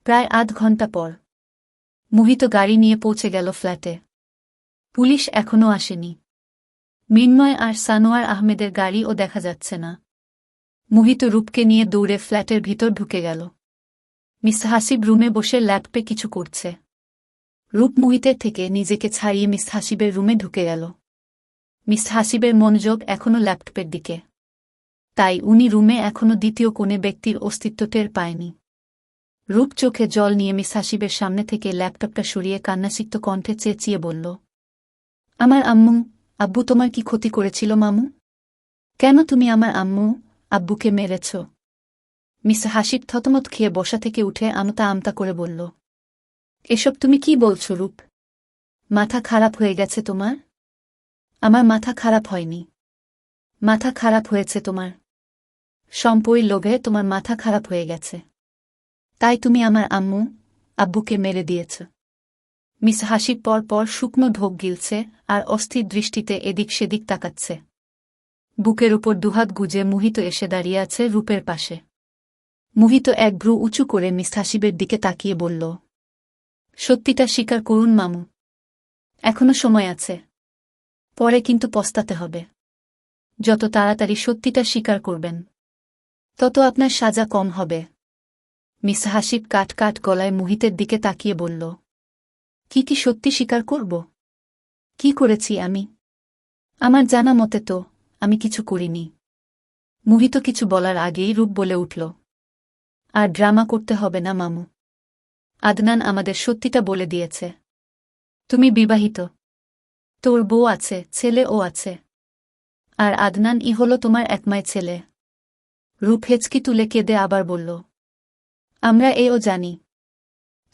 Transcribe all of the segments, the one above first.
প্রায় আধ ঘন্টা পর মোহিত গাড়ি নিয়ে পৌঁছে গেল ফ্ল্যাটে। পুলিশ এখনও আসেনি। মৃন্ময় আর সানোয়ার আহমেদের গাড়িও দেখা যাচ্ছে না। মোহিত রূপকে নিয়ে দৌড়ে ফ্ল্যাটের ভিতর ঢুকে গেল। মিস হাসিব রুমে বসে ল্যাপটপে কিছু করছে। রূপ মোহিতের থেকে নিজেকে ছাড়িয়ে মিস হাসিবের রুমে ঢুকে গেল। মিস হাসিবের মনোযোগ এখনও ল্যাপটপের দিকে, তাই উনি রুমে এখনও দ্বিতীয় কোণে ব্যক্তির অস্তিত্ব টের পায়নি। রূপ চোখে জল নিয়ে মিস হাসিবের সামনে থেকে ল্যাপটপটা সরিয়ে কান্নাসিক্ত কণ্ঠে চেঁচিয়ে বলল, আমার আম্মু, আব্বু তোমার কি ক্ষতি করেছিল মামু? কেন তুমি আমার আম্মু, আব্বুকে মেরেছ? মিস হাসিব থতমত খেয়ে বসা থেকে উঠে আমতা আমতা করে বলল, এসব তুমি কি বলছ রূপ? মাথা খারাপ হয়ে গেছে তোমার? আমার মাথা খারাপ হয়নি। মাথা খারাপ হয়েছে তোমার। সম্পত্তির লোভে তোমার মাথা খারাপ হয়ে গেছে, তাই তুমি আমার আম্মু, আব্বুকে মেরে দিয়েছ। মিস হাসিব পর পর শুকনো ঢোক গিলছে আর অস্থির দৃষ্টিতে এদিক সেদিক তাকাচ্ছে। বুকের উপর দুহাত গুজে মোহিত এসে দাঁড়িয়ে আছে রূপের পাশে। মোহিত এক ভ্রু উঁচু করে মিস হাসিবের দিকে তাকিয়ে বলল, সত্যিটা স্বীকার করুন মামু। এখনো সময় আছে, পরে কিন্তু পস্তাতে হবে। যত তাড়াতাড়ি সত্যিটা স্বীকার করবেন, তত আপনার সাজা কম হবে। মিস হাসিব কাট কাট গলায় মোহিতের দিকে তাকিয়ে বলল, কি সত্যি স্বীকার করব? কি করেছি আমি? আমার জানা মতে তো আমি কিছু করিনি। মোহিত কিছু বলার আগেই রূপ বলে উঠল, আর ড্রামা করতে হবে না মামু। আদনান আমাদের সত্যিটা বলে দিয়েছে। তুমি বিবাহিত, তোর বউ আছে, ছেলেও আছে, আর আদনানই হল তোমার একমাই ছেলে। রূপ হেঁচকি তুলে কেঁদে আবার বলল, আমরা এও জানি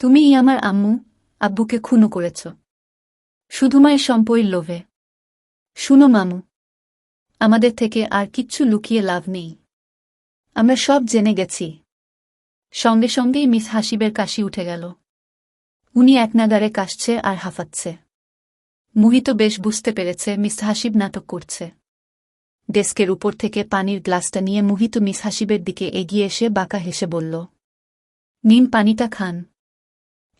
তুমিই আমার আম্মু, আব্বুকে খুনও করেছ শুধুমাত্র সম্পত্তির লোভে। শুনো মামু, আমাদের থেকে আর কিচ্ছু লুকিয়ে লাভ নেই। আমরা সব জেনে গেছি। সঙ্গে সঙ্গেই মিস হাসিবের কাশি উঠে গেল। উনি একনাগারে কাশছে আর হাঁফাচ্ছে। মোহিত বেশ বুঝতে পেরেছে মিস হাসিব নাটক করছে। ডেস্কের উপর থেকে পানির গ্লাসটা নিয়ে মোহিত মিস হাসিবের দিকে এগিয়ে এসে বাঁকা হেসে বলল, নিন পানিটা খান।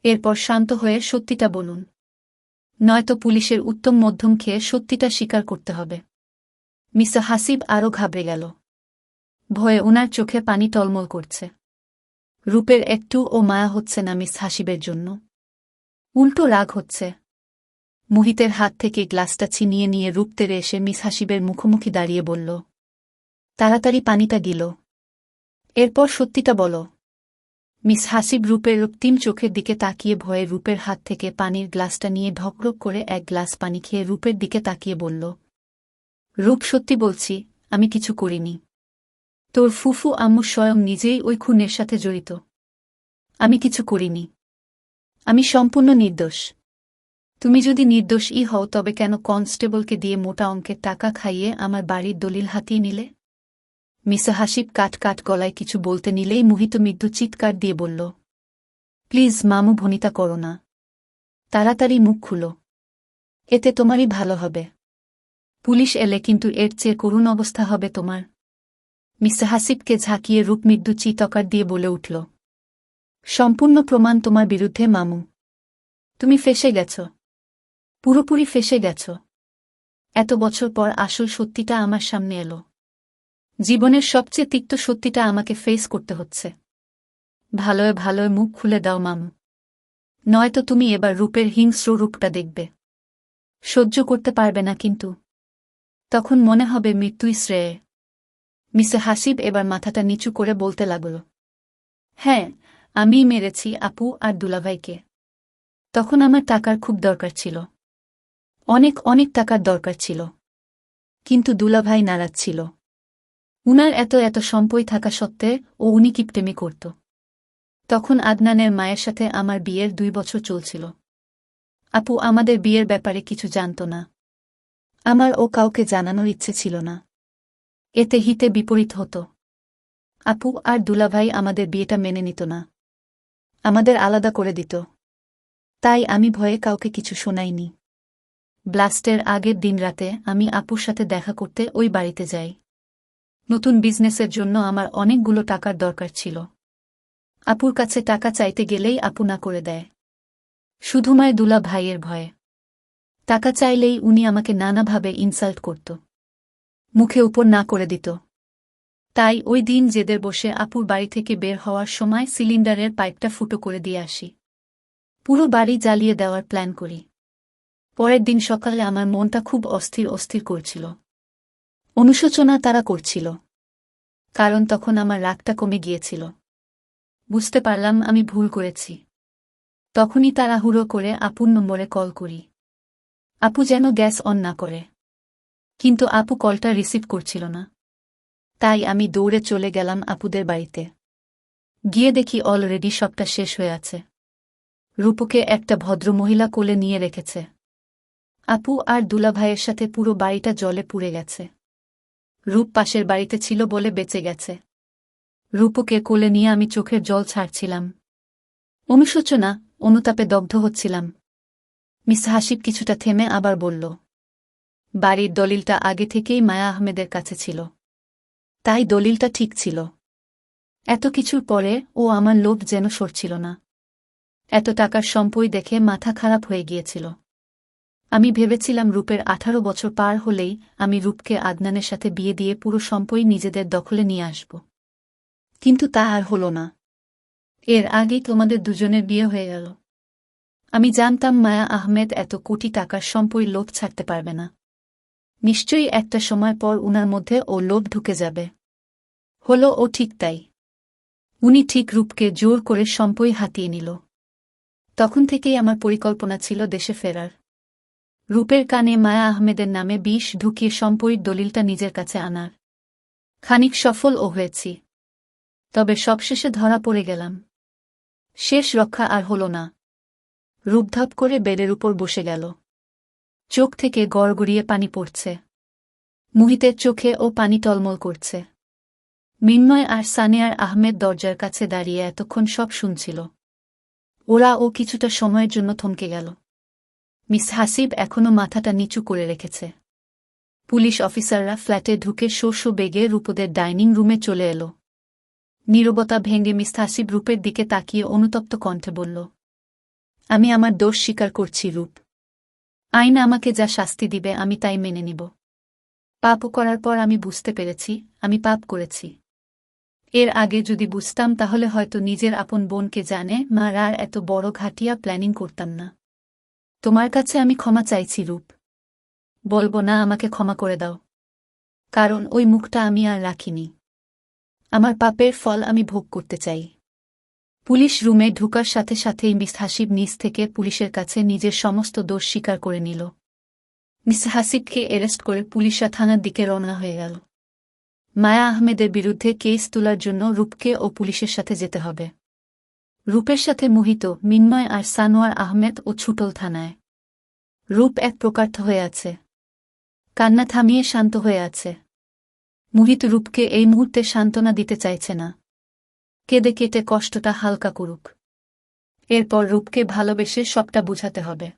এরপর শান্ত হয়ে সত্যিটা বলুন, নয়তো পুলিশের উত্তম মধ্যম খেয়ে সত্যিটা স্বীকার করতে হবে। মিস হাসিব আরও ঘাবড়ে গেল। ভয়ে উনার চোখে পানি টলমল করছে। রূপের একটুও মায়া হচ্ছে না মিস হাসিবের জন্য, উল্টো রাগ হচ্ছে। মোহিতের হাত থেকে গ্লাসটা ছিনিয়ে নিয়ে রূপ তেড়ে এসে মিস হাসিবের মুখোমুখি দাঁড়িয়ে বলল, তাড়াতাড়ি পানিটা গিল, এরপর সত্যিটা বলো। মিস হাসিব রূপের রক্তিম চোখের দিকে তাকিয়ে ভয়ে রূপের হাত থেকে পানির গ্লাসটা নিয়ে ঢকঢক করে এক গ্লাস পানি খেয়ে রূপের দিকে তাকিয়ে বলল, রূপ সত্যি বলছি, আমি কিছু করিনি। তোর ফুফু আম্মু স্বয়ং নিজেই ওই খুনের সাথে জড়িত। আমি কিছু করিনি। আমি সম্পূর্ণ নির্দোষ। তুমি যদি নির্দোষই হও তবে কেন কনস্টেবলকে দিয়ে মোটা অঙ্কের টাকা খাইয়ে আমার বাড়ির দলিল হাতিয়ে নিলে? মিস হাসিব কাট কাট গলায় কিছু বলতে নিলেই মোহিত মৃদু চিৎকার দিয়ে বলল, প্লিজ মামু, ভনিতা করো না। তাড়াতাড়ি মুখ খুলো, এতে তোমারই ভালো হবে। পুলিশ এলে কিন্তু এর চেয়ে করুণ অবস্থা হবে তোমার। মিস হাসিবকে ঝাঁকিয়ে রূপ মৃদু চিৎকার দিয়ে বলে উঠল, সম্পূর্ণ প্রমাণ তোমার বিরুদ্ধে মামু। তুমি ফেঁসে গেছ, পুরোপুরি ফেঁসে গেছ। এত বছর পর আসল সত্যিটা আমার সামনে এলো। জীবনের সবচেয়ে তিক্ত সত্যিটা আমাকে ফেস করতে হচ্ছে। ভালোয় ভালোয় মুখ খুলে দাও মামু, নয়তো তুমি এবার রূপের হিংস্র রূপটা দেখবে। সহ্য করতে পারবে না কিন্তু, তখন মনে হবে মৃত্যুই শ্রেয়। মিস হাসিব এবার মাথাটা নিচু করে বলতে লাগল, হ্যাঁ, আমিই মেরেছি আপু আর দুলাভাইকে। তখন আমার টাকার খুব দরকার ছিল, অনেক অনেক টাকার দরকার ছিল, কিন্তু দুলাভাই নারাজ ছিল। উনার এত এত সম্পত্তি থাকা সত্ত্বে ও উনি কিপটেমি করত। তখন আদনানের মায়ের সাথে আমার বিয়ের 2 বছর চলছিল। আপু আমাদের বিয়ের ব্যাপারে কিছু জানত না। আমার ও কাউকে জানানোর ইচ্ছে ছিল না, এতে হিতে বিপরীত হতো। আপু আর দুলাভাই আমাদের বিয়েটা মেনে নিত না, আমাদের আলাদা করে দিত। তাই আমি ভয়ে কাউকে কিছু শোনাইনি। ব্লাস্টের আগের দিন রাতে আমি আপুর সাথে দেখা করতে ওই বাড়িতে যাই। নতুন বিজনেসের জন্য আমার অনেকগুলো টাকার দরকার ছিল। আপুর কাছে টাকা চাইতে গেলেই আপু না করে দেয়। শুধু মায়ের দুলা ভাইয়ের ভয়ে। টাকা চাইলেই উনি আমাকে নানাভাবে ইনসাল্ট করত, মুখে উপর না করে দিত। তাই ওই দিন জেদের বসে আপুর বাড়ি থেকে বের হওয়ার সময় সিলিন্ডারের পাইপটা ফুটো করে দিয়ে আসি। পুরো বাড়ি জ্বালিয়ে দেওয়ার প্ল্যান করি। পরের দিন সকালে আমার মনটা খুব অস্থির অস্থির করছিল। অনুশোচনা তারা করছিল, কারণ তখন আমার রাগটা কমে গিয়েছিল। বুঝতে পারলাম আমি ভুল করেছি। তখনই তাড়াহুড়ো করে আপুর নম্বরে কল করি। আপু যেন গ্যাস অন না করে, কিন্তু আপু কলটা রিসিভ করছিল না। তাই আমি দৌড়ে চলে গেলাম আপুদের বাড়িতে। গিয়ে দেখি অলরেডি সবটা শেষ হয়ে আছে। রূপকে একটা ভদ্রমহিলা কোলে নিয়ে রেখেছে। আপু আর দুলাভাইয়ের সাথে পুরো বাড়িটা জলে পুড়ে গেছে। রূপ পাশের বাড়িতে ছিল বলে বেঁচে গেছে। রূপকে কোলে নিয়ে আমি চোখের জল ছাড়ছিলাম। অনুশোচনা, অনুতাপে দগ্ধ হচ্ছিলাম। মিস হাসিব কিছুটা থেমে আবার বলল, বাড়ির দলিলটা আগে থেকেই মায়া আহমেদের কাছে ছিল, তাই দলিলটা ঠিক ছিল। এত কিছুর পরে ও আমার লোভ যেন সরছিল না। এত টাকার সম্পদ দেখে মাথা খারাপ হয়ে গিয়েছিল। আমি ভেবেছিলাম রূপের 18 বছর পার হলেই আমি রূপকে আদনানের সাথে বিয়ে দিয়ে পুরো সম্পদ নিজেদের দখলে নিয়ে আসব। কিন্তু তা আর হল না। এর আগেই তোমাদের দুজনের বিয়ে হয়ে গেল। আমি জানতাম মায়া আহমেদ এত কোটি টাকার সম্পদ লোভ ছাড়তে পারবে না। নিশ্চয়ই একটা সময় পর উনার মধ্যে ও লোভ ঢুকে যাবে। হলো ও ঠিক তাই। উনি ঠিক রূপকে জোর করে সম্পদ হাতিয়ে নিল। তখন থেকেই আমার পরিকল্পনা ছিল দেশে ফেরার। রূপের কানে মায়া আহমেদের নামে বিষ ঢুকিয়ে সম্পদের দলিলটা নিজের কাছে আনার। খানিক সফলও হয়েছি। তবে সবশেষে ধরা পড়ে গেলাম। শেষ রক্ষা আর হল না। রূপধাপ করে বেডের উপর বসে গেল। চোখ থেকে গড়গড়িয়ে পানি পড়ছে। মুহিতের চোখে ও পানি টলমল করছে। মিন্ময় আর সানিয়ার আহমেদ দরজার কাছে দাঁড়িয়ে এতক্ষণ সব শুনছিল। ওরা ও কিছুটা সময়ের জন্য থমকে গেল। মিস হাসিব এখনো মাথাটা নিচু করে রেখেছে। পুলিশ অফিসাররা ফ্ল্যাটে ঢুকে শো বেগে রূপদের ডাইনিং রুমে চলে এলো। নীরবতা ভেঙে মিস হাসিব রূপের দিকে তাকিয়ে অনুতপ্ত কণ্ঠে বলল, আমি আমার দোষ স্বীকার করছি রূপ। আইন আমাকে যা শাস্তি দিবে আমি তাই মেনে নিব। পাপ করার পর আমি বুঝতে পেরেছি আমি পাপ করেছি। এর আগে যদি বুঝতাম তাহলে হয়তো নিজের আপন বোনকে জানে মারার এত বড় ঘাটিয়া প্ল্যানিং করতাম না। তোমার কাছে আমি ক্ষমা চাইছি রূপ। বলবো না আমাকে ক্ষমা করে দাও, কারণ ওই মুখটা আমি আর রাখিনি। আমার পাপের ফল আমি ভোগ করতে চাই। পুলিশ রুমে ঢুকার সাথে সাথেই মিস হাসিব নিজ থেকে পুলিশের কাছে নিজের সমস্ত দোষ স্বীকার করে নিল। মিস হাসিবকে অ্যারেস্ট করে পুলিশরা থানার দিকে রওনা হয়ে গেল। মায়া আহমেদের বিরুদ্ধে কেস তোলার জন্য রূপকে ও পুলিশের সাথে যেতে হবে। রূপের সাথে মোহিত, মিন্ময় আর সানোয়ার আহমেদ ও ছুটল থানায়। রূপ এক প্রকার্থ হয়ে আছে। কান্না থামিয়ে শান্ত হয়ে আছে। মোহিত রূপকে এই মুহূর্তে সান্ত্বনা দিতে চাইছে না। কেঁদে কেটে কষ্টটা হালকা করুক। এরপর রূপকে ভালোবেসে সবটা বুঝাতে হবে।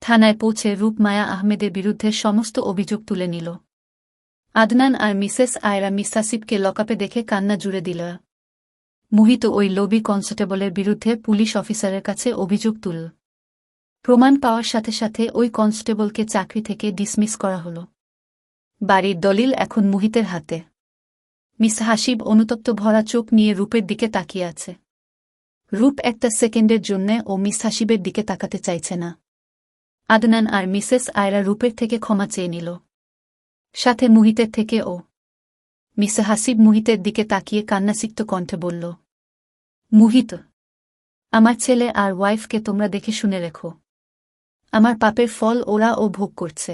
থানায় পৌঁছে রূপ মায়া আহমেদের বিরুদ্ধে সমস্ত অভিযোগ তুলে নিল। আদনান আর মিসেস আয়রা মিস হাসিবকে লকআপে দেখে কান্না জুড়ে দিল। মোহিত ওই লোভী কনস্টেবলের বিরুদ্ধে পুলিশ অফিসারের কাছে অভিযোগ তুলল। প্রমাণ পাওয়ার সাথে সাথে ওই কনস্টেবলকে চাকরি থেকে ডিসমিস করা হল। বাড়ির দলিল এখন মোহিতের হাতে। মিস হাসিব অনুতপ্ত ভরা চোখ নিয়ে রূপের দিকে তাকিয়ে আছে। রূপ একটা সেকেন্ডের জন্যে ও মিস হাসিবের দিকে তাকাতে চাইছে না। আদনান আর মিসেস আয়রা রূপের থেকে ক্ষমা চেয়ে নিল, সাথে মোহিতের থেকে ও। মিস হাসিব মোহিতের দিকে তাকিয়ে কান্নাসিক্ত কণ্ঠে বলল, মোহিত, আমার ছেলে আর ওয়াইফকে তোমরা দেখে শুনে রেখো। আমার পাপের ফল ওরা ও ভোগ করছে।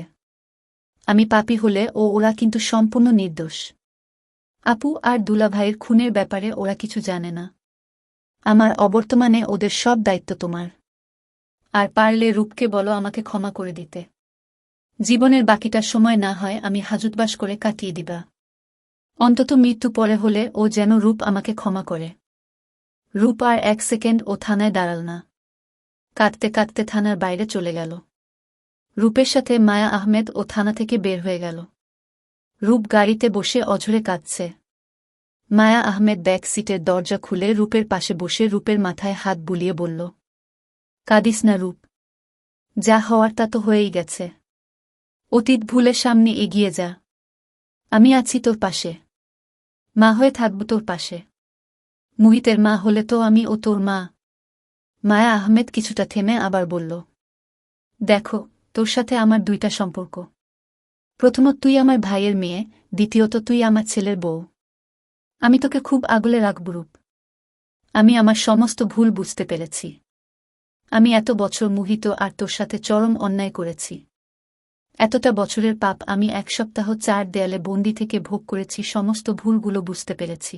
আমি পাপী হলে ও ওরা কিন্তু সম্পূর্ণ নির্দোষ। আপু আর দুলাভাইয়ের খুনের ব্যাপারে ওরা কিছু জানে না। আমার অবর্তমানে ওদের সব দায়িত্ব তোমার। আর পারলে রূপকে বলো আমাকে ক্ষমা করে দিতে। জীবনের বাকিটা সময় না হয় আমি হাজতবাস করে কাটিয়ে দিবা। অন্তত মৃত্যু পরে হলে ও যেন রূপ আমাকে ক্ষমা করে। রূপ আর এক সেকেন্ড ও থানায় দাঁড়াল না। কাঁদতে কাঁদতে থানার বাইরে চলে গেল। রূপের সাথে মায়া আহমেদ ও থানা থেকে বের হয়ে গেল। রূপ গাড়িতে বসে অঝরে কাঁদছে। মায়া আহমেদ ব্যাক সিটের দরজা খুলে রূপের পাশে বসে রূপের মাথায় হাত বুলিয়ে বলল, কাঁদিস না রূপ, যা হওয়ার তা তো হয়েই গেছে। অতীত ভুলে সামনে এগিয়ে যা। আমি আছি তোর পাশে, মা হয়ে থাকব তোর পাশে। মুহিতের মা হলে তো আমি ও তোর মা। মায়া আহমেদ কিছুটা থেমে আবার বলল, দেখো, তোর সাথে আমার দুইটা সম্পর্ক। প্রথমত তুই আমার ভাইয়ের মেয়ে, দ্বিতীয়ত তুই আমার ছেলের বউ। আমি তোকে খুব আগলে রাখব রূপ। আমি আমার সমস্ত ভুল বুঝতে পেরেছি। আমি এত বছর মুহিত আর তোর সাথে চরম অন্যায় করেছি। এতটা বছরের পাপ আমি 1 সপ্তাহ 4 দেয়ালে বন্দি থেকে ভোগ করেছি। সমস্ত ভুলগুলো বুঝতে পেরেছি।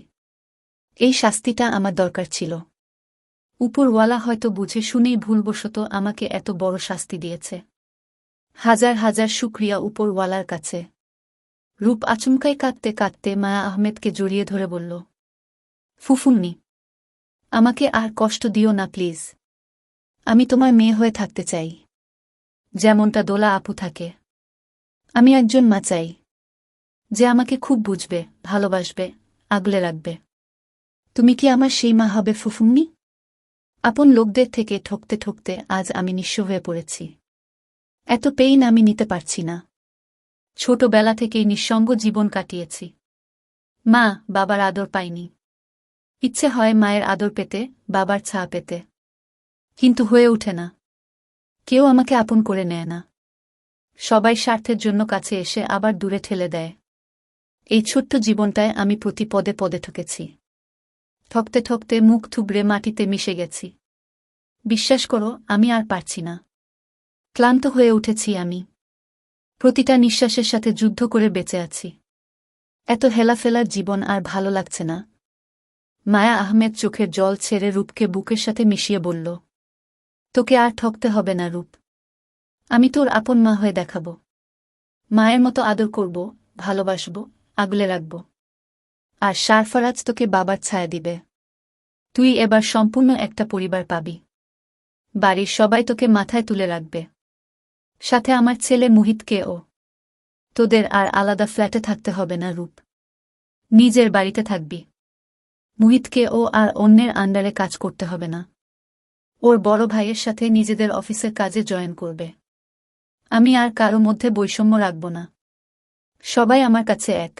এই শাস্তিটা আমার দরকার ছিল। উপরওয়ালা হয়তো বুঝে শুনেই ভুলবশত আমাকে এত বড় শাস্তি দিয়েছে। হাজার হাজার শুকরিয়া উপরওয়ালার কাছে। রূপ আচমকাই কাঁদতে কাঁদতে মায়া আহমেদকে জড়িয়ে ধরে বলল, ফুফুন্নি, আমাকে আর কষ্ট দিও না প্লিজ। আমি তোমার মেয়ে হয়ে থাকতে চাই, যেমনটা দোলা আপু থাকে। আমি একজন মা চাই, যে আমাকে খুব বুঝবে, ভালোবাসবে, আগলে রাখবে। তুমি কি আমার সেই মা হবে ফুফুন্নি? আপন লোকদের থেকে ঠকতে ঠকতে আজ আমি নিঃস্ব হয়ে পড়েছি। এত পেইন আমি নিতে পারছি না। ছোটবেলা থেকেই নিঃসঙ্গ জীবন কাটিয়েছি। মা বাবার আদর পাইনি। ইচ্ছে হয় মায়ের আদর পেতে, বাবার ছায়া পেতে, কিন্তু হয়ে ওঠে না। কেউ আমাকে আপন করে নেয় না। সবাই স্বার্থের জন্য কাছে এসে আবার দূরে ঠেলে দেয়। এই ছোট্ট জীবনটায় আমি প্রতি পদে পদে ঠকেছি। ঠকতে ঠকতে মুখ থুবড়ে মাটিতে মিশে গেছি। বিশ্বাস করো, আমি আর পারছি না। ক্লান্ত হয়ে উঠেছি আমি। প্রতিটা নিঃশ্বাসের সাথে যুদ্ধ করে বেঁচে আছি। এত হেলাফেলার জীবন আর ভালো লাগছে না। মায়া আহমেদ চোখের জল ছেড়ে রূপকে বুকের সাথে মিশিয়ে বলল, তোকে আর ঠকতে হবে না রূপ। আমি তোর আপন মা হয়ে দেখাব। মায়ের মতো আদর করব, ভালোবাসব, আগলে রাখব। আর সারফারাজ তোকে বাবার ছায়া দিবে। তুই এবার সম্পূর্ণ একটা পরিবার পাবি। বাড়ির সবাই তোকে মাথায় তুলে রাখবে। সাথে আমার ছেলে মুহিতকেও। তোদের আর আলাদা ফ্ল্যাটে থাকতে হবে না রূপ। নিজের বাড়িতে থাকবি। মুহিতকেও আর অন্যের আন্ডারে কাজ করতে হবে না। ওর বড় ভাইয়ের সাথে নিজেদের অফিসের কাজে জয়েন করবে। আমি আর কারো মধ্যে বৈষম্য রাখব না। সবাই আমার কাছে এক।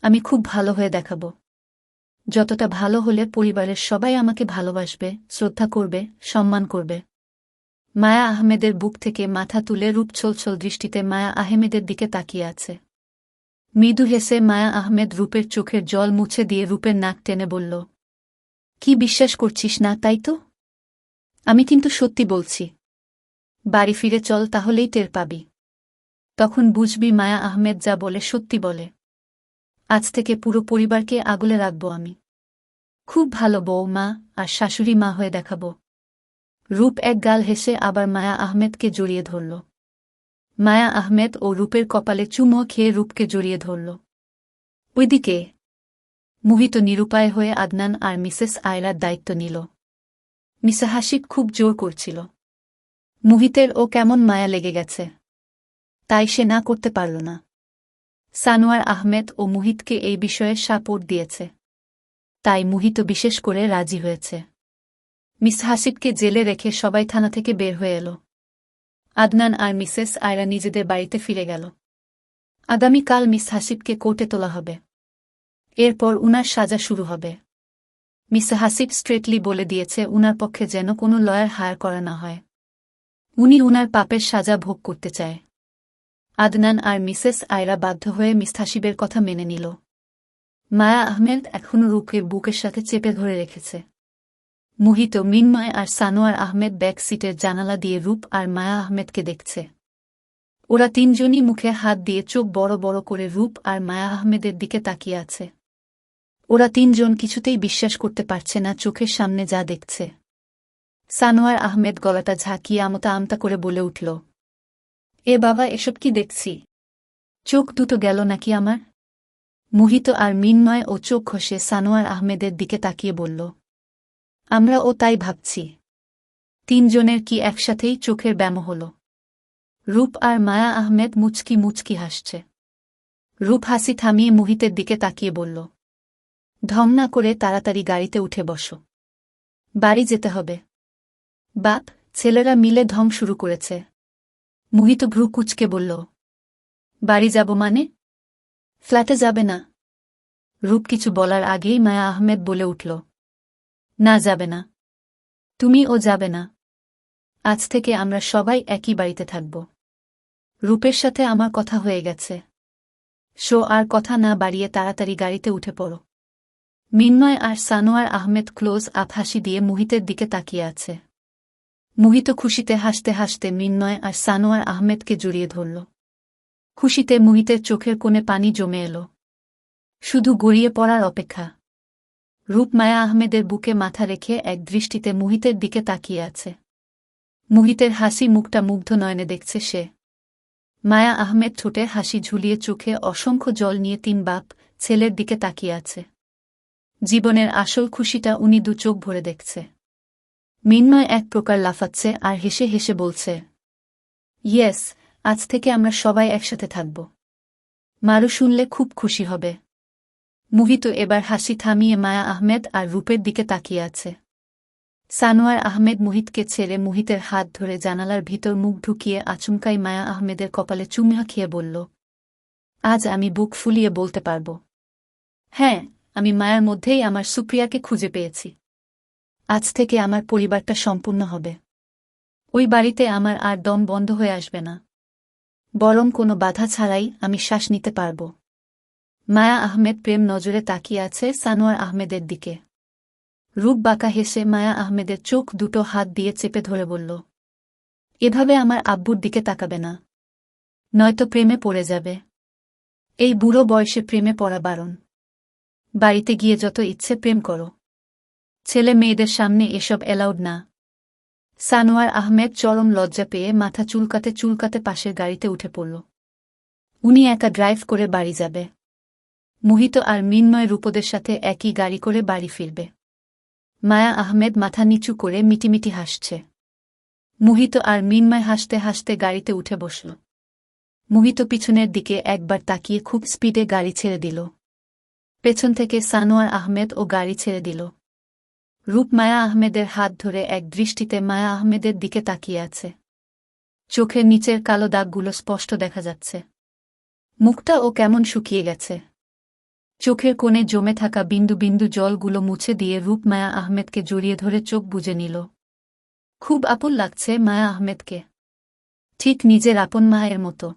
আমি খুব ভালো হয়ে দেখাব। যতটা ভালো হলে পরিবারের সবাই আমাকে ভালোবাসবে, শ্রদ্ধা করবে, সম্মান করবে। মায়া আহমেদের বুক থেকে মাথা তুলে রূপ ছলছল দৃষ্টিতে মায়া আহমেদের দিকে তাকিয়ে আছে। মৃদু হেসে মায়া আহমেদ রূপের চোখের জল মুছে দিয়ে রূপের নাক টেনে বলল, কি বিশ্বাস করছিস না তাই তো? আমি কিন্তু সত্যি বলছি। বাড়ি ফিরে চল, তাহলেই টের পাবি। তখন বুঝবি মায়া আহমেদ যা বলে সত্যি বলে। আজ থেকে পুরো পরিবারকে আগলে রাখব আমি। খুব ভালো বউ মা আর শাশুড়ি মা হয়ে দেখাব। রূপ এক গাল হেসে আবার মায়া আহমেদকে জড়িয়ে ধরল। মায়া আহমেদ ও রূপের কপালে চুমো খেয়ে রূপকে জড়িয়ে ধরল। ওইদিকে মুহিত নিরুপায় হয়ে আদনান আর মিসেস আয়রার দায়িত্ব নিল। মিসা হাসিব খুব জোর করছিল। মুহিতের ও কেমন মায়া লেগে গেছে, তাই সে না করতে পারল না। সানোয়ার আহমেদ ও মুহিতকে এই বিষয়ে সাপোর্ট দিয়েছে, তাই মুহিত বিশেষ করে রাজি হয়েছে। মিস হাসিবকে জেলে রেখে সবাই থানা থেকে বের হয়ে এল। আদনান আর মিসেস আয়রা নিজেদের বাড়িতে ফিরে গেল। আগামীকাল মিস হাসিবকে কোর্টে তোলা হবে। এরপর উনার সাজা শুরু হবে। মিস হাসিব স্ট্রেটলি বলে দিয়েছে উনার পক্ষে যেন কোনো লয়ার হায়ার করা না হয়। উনি উনার পাপের সাজা ভোগ করতে চায়। আদনান আর মিসেস আয়রা বাধ্য হয়ে মিস হাসিবের কথা মেনে নিল। মায়া আহমেদ এখনও রূপের বুকের সাথে চেপে ধরে রেখেছে। মুহিত, মিনময় আর সানোয়ার আহমেদ ব্যাক সিটের জানালা দিয়ে রূপ আর মায়া আহমেদকে দেখছে। ওরা তিনজনই মুখে হাত দিয়ে চোখ বড় বড় করে রূপ আর মায়া আহমেদের দিকে তাকিয়ে আছে। ওরা তিনজন কিছুতেই বিশ্বাস করতে পারছে না চোখের সামনে যা দেখছে। সানোয়ার আহমেদ গলাটা ঝাঁকিয়ে আমতা আমতা করে বলে উঠল, এ বাবা, এসব কি দেখছি? চোখ দুটো গেল নাকি আমার? মুহিত আর মিনময় ও চোখ ঘষে সানোয়ার আহমেদের দিকে তাকিয়ে বলল, আমরা ও তাই ভাবছি। তিনজনের কি একসাথেই চোখের ব্যামো হল। রূপ আর মায়া আহমেদ মুচকি মুচকি হাসছে। রূপ হাসি থামিয়ে মুহিতের দিকে তাকিয়ে বলল, ঢং না করে তাড়াতাড়ি গাড়িতে উঠে বসো। বাড়ি যেতে হবে। বাপ, ছেলেরা মিলে ঢং শুরু করেছে। মুহিত ভ্রু কুঁচকে বলল, বাড়ি যাব মানে? ফ্ল্যাটে যাবে না? রূপ কিছু বলার আগেই মায়া আহমেদ বলে উঠল, না যাবে না। তুমি ও যাবে না। আজ থেকে আমরা সবাই একই বাড়িতে থাকব। রূপের সাথে আমার কথা হয়ে গেছে। আর কথা না বাড়িয়ে তাড়াতাড়ি গাড়িতে উঠে পড়ো। মিন্ময় আর সানোয়ার আহমেদ ক্লোজ আপ হাসি দিয়ে মুহিতের দিকে তাকিয়ে আছে। মুহিত খুশিতে হাসতে হাসতে মিন্ময় আর সানোয়ার আহমেদকে জড়িয়ে ধরল। খুশিতে মুহিতের চোখের কোণে পানি জমে এলো। শুধু গড়িয়ে পড়ার অপেক্ষা। রূপ মায়া আহমেদের বুকে মাথা রেখে এক দৃষ্টিতে মুহিতের দিকে তাকিয়ে আছে। মুহিতের হাসি মুখটা মুগ্ধ নয়নে দেখছে সে। মায়া আহমেদ ঠোঁটে হাসি ঝুলিয়ে চোখে অসংখ্য জল নিয়ে তিন বাপ ছেলের দিকে তাকিয়ে আছে। জীবনের আসল খুশিটা উনি দু চোখ ভরে দেখছে। মিন্ময় এক প্রকার লাফাচ্ছে আর হেসে হেসে বলছে, ইয়েস, আজ থেকে আমরা সবাই একসাথে থাকব। মারু শুনলে খুব খুশি হবে। মুহিত এবার হাসি থামিয়ে মায়া আহমেদ আর রূপের দিকে তাকিয়ে আছে। সানোয়ার আহমেদ মুহিতকে ছেড়ে মুহিতের হাত ধরে জানালার ভিতর মুখ ঢুকিয়ে আচমকাই মায়া আহমেদের কপালে চুমা খেয়ে বলল, আজ আমি বুক ফুলিয়ে বলতে পারব, হ্যাঁ, আমি মায়ার মধ্যেই আমার সুপ্রিয়াকে খুঁজে পেয়েছি। আজ থেকে আমার পরিবারটা সম্পূর্ণ হবে। ওই বাড়িতে আমার আর দম বন্ধ হয়ে আসবে না, বরং কোনো বাধা ছাড়াই আমি শ্বাস নিতে পারব। মায়া আহমেদ প্রেম নজরে তাকিয়ে আছে সানোয়ার আহমেদের দিকে। রূপ বাঁকা হেসে মায়া আহমেদের চোখ দুটো হাত দিয়ে চেপে ধরে বলল, এভাবে আমার আব্বুর দিকে তাকাবে না, নয়তো প্রেমে পড়ে যাবে। এই বুড়ো বয়সে প্রেমে পড়া বারণ। বাড়িতে গিয়ে যত ইচ্ছে প্রেম করো, ছেলে মেয়েদের সামনে এসব অ্যালাউড না। সানোয়ার আহমেদ চরম লজ্জা পেয়ে মাথা চুলকাতে চুলকাতে পাশের গাড়িতে উঠে পড়ল। উনি একা ড্রাইভ করে বাড়ি যাবে। মুহিত আর মিন্ময় রূপদের সাথে একই গাড়ি করে বাড়ি ফিরবে। মায়া আহমেদ মাথা নিচু করে মিটিমিটি হাসছে। মুহিত আর মিন্ময় হাসতে হাসতে গাড়িতে উঠে বসল। মুহিত পিছনের দিকে একবার তাকিয়ে খুব স্পিডে গাড়ি ছেড়ে দিল। পেছন থেকে সানোয়ার আহমেদ ও গাড়ি ছেড়ে দিল। রূপ মায়া আহমেদের হাত ধরে এক দৃষ্টিতে মায়া আহমেদের দিকে তাকিয়ে আছে। চোখের নিচের কালো দাগগুলো স্পষ্ট দেখা যাচ্ছে। মুখটা ও কেমন শুকিয়ে গেছে। চোখের কোণে জমে থাকা বিন্দু বিন্দু জলগুলো মুছে দিয়ে রূপ মায়া আহমেদকে জড়িয়ে ধরে চোখ বুজে নিল। খুব আপন লাগছে মায়া আহমেদকে, ঠিক নিজের আপন মায়ের মতো।